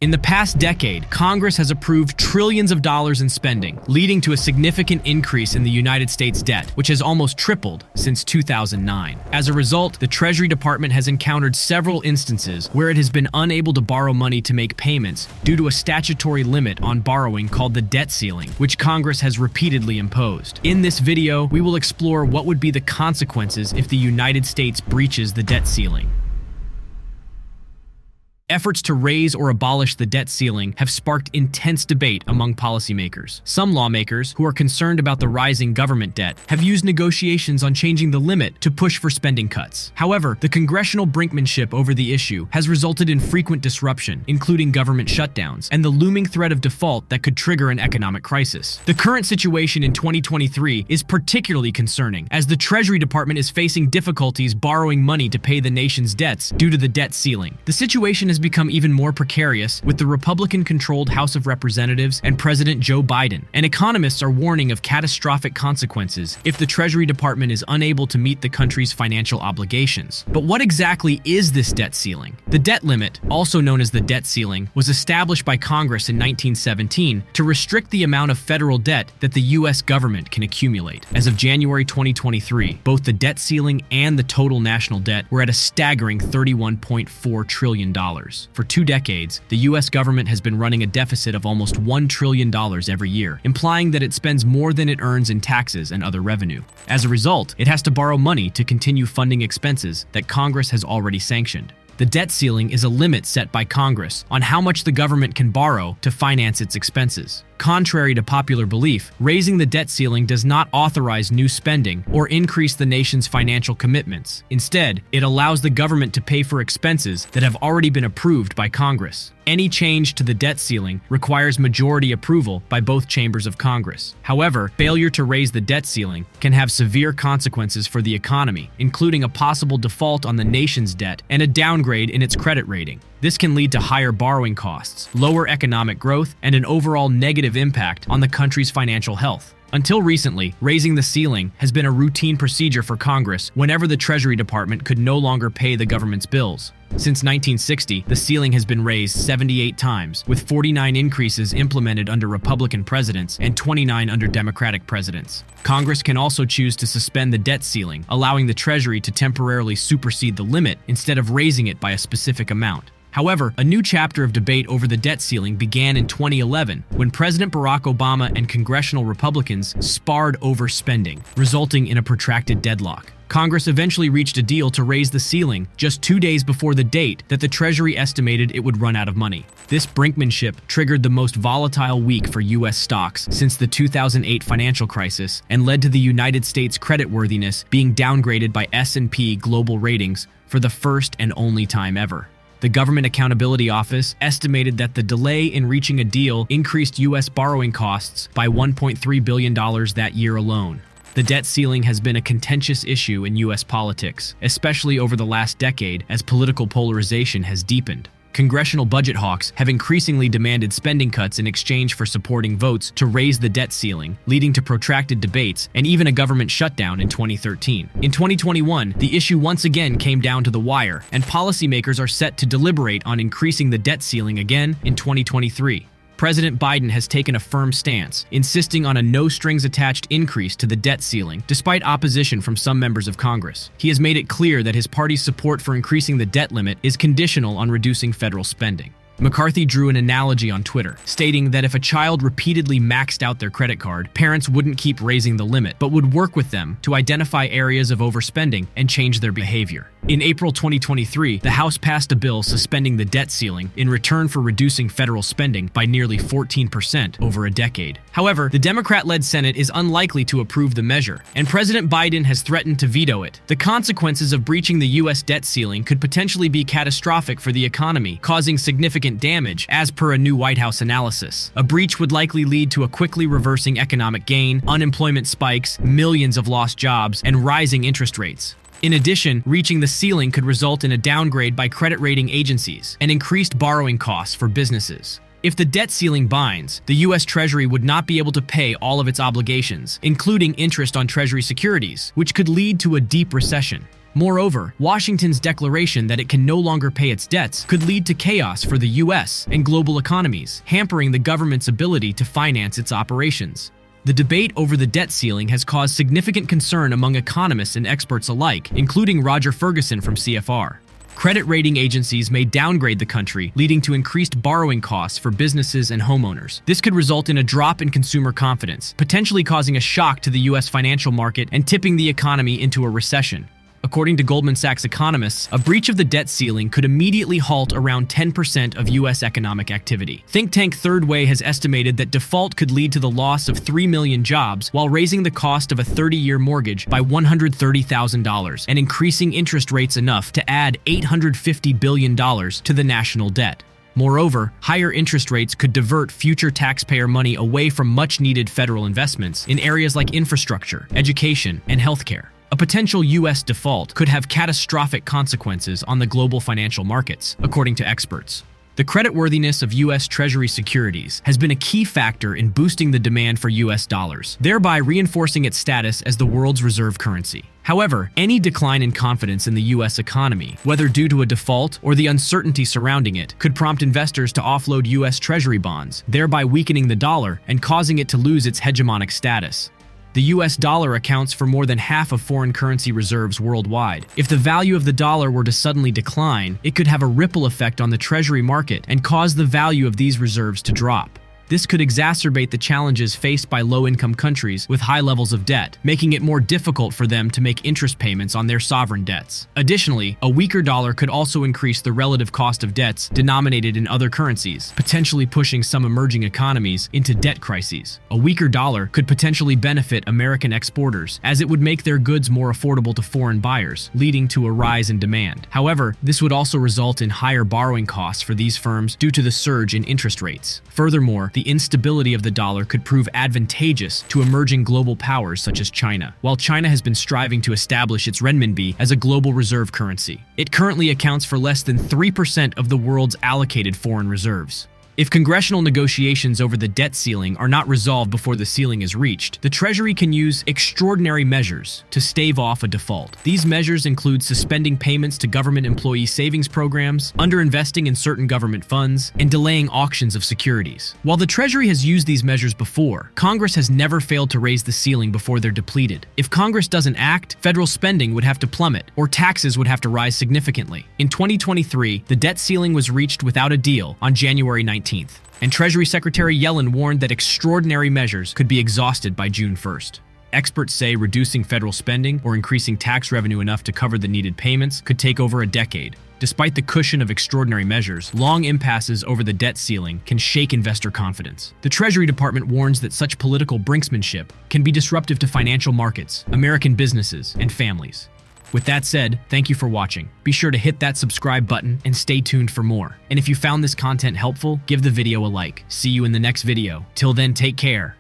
In the past decade, Congress has approved trillions of dollars in spending, leading to a significant increase in the United States debt, which has almost tripled since 2009. As a result, the Treasury Department has encountered several instances where it has been unable to borrow money to make payments due to a statutory limit on borrowing called the debt ceiling, which Congress has repeatedly imposed. In this video, we will explore what would be the consequences if the United States breaches the debt ceiling. Efforts to raise or abolish the debt ceiling have sparked intense debate among policymakers. Some lawmakers, who are concerned about the rising government debt, have used negotiations on changing the limit to push for spending cuts. However, the congressional brinkmanship over the issue has resulted in frequent disruption, including government shutdowns, and the looming threat of default that could trigger an economic crisis. The current situation in 2023 is particularly concerning, as the Treasury Department is facing difficulties borrowing money to pay the nation's debts due to the debt ceiling. The situation has become even more precarious with the Republican-controlled House of Representatives and President Joe Biden, and economists are warning of catastrophic consequences if the Treasury Department is unable to meet the country's financial obligations. But what exactly is this debt ceiling? The debt limit, also known as the debt ceiling, was established by Congress in 1917 to restrict the amount of federal debt that the U.S. government can accumulate. As of January 2023, both the debt ceiling and the total national debt were at a staggering $31.4 trillion. For 2 decades, the U.S. government has been running a deficit of almost $1 trillion every year, implying that it spends more than it earns in taxes and other revenue. As a result, it has to borrow money to continue funding expenses that Congress has already sanctioned. The debt ceiling is a limit set by Congress on how much the government can borrow to finance its expenses. Contrary to popular belief, raising the debt ceiling does not authorize new spending or increase the nation's financial commitments. Instead, it allows the government to pay for expenses that have already been approved by Congress. Any change to the debt ceiling requires majority approval by both chambers of Congress. However, failure to raise the debt ceiling can have severe consequences for the economy, including a possible default on the nation's debt and a downgrade in its credit rating. This can lead to higher borrowing costs, lower economic growth, and an overall negative impact on the country's financial health. Until recently, raising the ceiling has been a routine procedure for Congress whenever the Treasury Department could no longer pay the government's bills. Since 1960, the ceiling has been raised 78 times, with 49 increases implemented under Republican presidents and 29 under Democratic presidents. Congress can also choose to suspend the debt ceiling, allowing the Treasury to temporarily supersede the limit instead of raising it by a specific amount. However, a new chapter of debate over the debt ceiling began in 2011 when President Barack Obama and congressional Republicans sparred over spending, resulting in a protracted deadlock. Congress eventually reached a deal to raise the ceiling just 2 days before the date that the Treasury estimated it would run out of money. This brinkmanship triggered the most volatile week for U.S. stocks since the 2008 financial crisis and led to the United States creditworthiness being downgraded by S&P Global Ratings for the first and only time ever. The Government Accountability Office estimated that the delay in reaching a deal increased U.S. borrowing costs by $1.3 billion that year alone. The debt ceiling has been a contentious issue in U.S. politics, especially over the last decade as political polarization has deepened. Congressional budget hawks have increasingly demanded spending cuts in exchange for supporting votes to raise the debt ceiling, leading to protracted debates and even a government shutdown in 2013. In 2021, the issue once again came down to the wire, and policymakers are set to deliberate on increasing the debt ceiling again in 2023. President Biden has taken a firm stance, insisting on a no-strings-attached increase to the debt ceiling, despite opposition from some members of Congress. He has made it clear that his party's support for increasing the debt limit is conditional on reducing federal spending. McCarthy drew an analogy on Twitter, stating that if a child repeatedly maxed out their credit card, parents wouldn't keep raising the limit, but would work with them to identify areas of overspending and change their behavior. In April 2023, the House passed a bill suspending the debt ceiling in return for reducing federal spending by nearly 14% over a decade. However, the Democrat-led Senate is unlikely to approve the measure, and President Biden has threatened to veto it. The consequences of breaching the U.S. debt ceiling could potentially be catastrophic for the economy, causing significant damage, as per a new White House analysis. A breach would likely lead to a quickly reversing economic gain, unemployment spikes, millions of lost jobs, and rising interest rates. In addition, reaching the ceiling could result in a downgrade by credit rating agencies and increased borrowing costs for businesses. If the debt ceiling binds, the U.S. Treasury would not be able to pay all of its obligations, including interest on Treasury securities, which could lead to a deep recession. Moreover, Washington's declaration that it can no longer pay its debts could lead to chaos for the U.S. and global economies, hampering the government's ability to finance its operations. The debate over the debt ceiling has caused significant concern among economists and experts alike, including Roger Ferguson from CFR. Credit rating agencies may downgrade the country, leading to increased borrowing costs for businesses and homeowners. This could result in a drop in consumer confidence, potentially causing a shock to the U.S. financial market and tipping the economy into a recession. According to Goldman Sachs economists, a breach of the debt ceiling could immediately halt around 10% of U.S. economic activity. Think tank Third Way has estimated that default could lead to the loss of 3 million jobs while raising the cost of a 30-year mortgage by $130,000 and increasing interest rates enough to add $850 billion to the national debt. Moreover, higher interest rates could divert future taxpayer money away from much-needed federal investments in areas like infrastructure, education, and healthcare. A potential U.S. default could have catastrophic consequences on the global financial markets, according to experts. The creditworthiness of U.S. Treasury securities has been a key factor in boosting the demand for U.S. dollars, thereby reinforcing its status as the world's reserve currency. However, any decline in confidence in the U.S. economy, whether due to a default or the uncertainty surrounding it, could prompt investors to offload U.S. Treasury bonds, thereby weakening the dollar and causing it to lose its hegemonic status. The U.S. dollar accounts for more than half of foreign currency reserves worldwide. If the value of the dollar were to suddenly decline, it could have a ripple effect on the Treasury market and cause the value of these reserves to drop. This could exacerbate the challenges faced by low-income countries with high levels of debt, making it more difficult for them to make interest payments on their sovereign debts. Additionally, a weaker dollar could also increase the relative cost of debts denominated in other currencies, potentially pushing some emerging economies into debt crises. A weaker dollar could potentially benefit American exporters, as it would make their goods more affordable to foreign buyers, leading to a rise in demand. However, this would also result in higher borrowing costs for these firms due to the surge in interest rates. Furthermore, the instability of the dollar could prove advantageous to emerging global powers such as China. While China has been striving to establish its renminbi as a global reserve currency, it currently accounts for less than 3% of the world's allocated foreign reserves. If congressional negotiations over the debt ceiling are not resolved before the ceiling is reached, the Treasury can use extraordinary measures to stave off a default. These measures include suspending payments to government employee savings programs, underinvesting in certain government funds, and delaying auctions of securities. While the Treasury has used these measures before, Congress has never failed to raise the ceiling before they're depleted. If Congress doesn't act, federal spending would have to plummet, or taxes would have to rise significantly. In 2023, the debt ceiling was reached without a deal on January 19th. And Treasury Secretary Yellen warned that extraordinary measures could be exhausted by June 1st. Experts say reducing federal spending or increasing tax revenue enough to cover the needed payments could take over a decade. Despite the cushion of extraordinary measures, long impasses over the debt ceiling can shake investor confidence. The Treasury Department warns that such political brinksmanship can be disruptive to financial markets, American businesses, and families. With that said, thank you for watching. Be sure to hit that subscribe button and stay tuned for more. And if you found this content helpful, give the video a like. See you in the next video. Till then, take care.